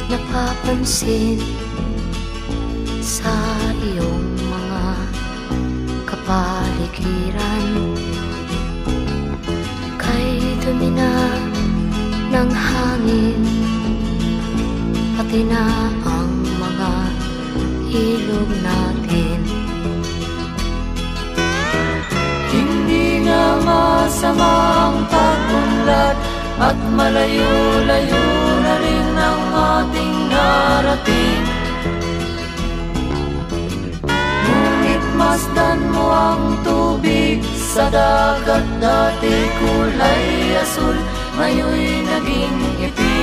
napapansin sa iyong mga kapaligiran. Kay dumi na ng hangin, pati na ang mga ilog natin. Hindi nga masamang pag-unlad at malayo-layo na rin ang ating narating. Ngunit masdan mo ang tubig sa dagat, dati kulay asul, ngayon'y naging itim.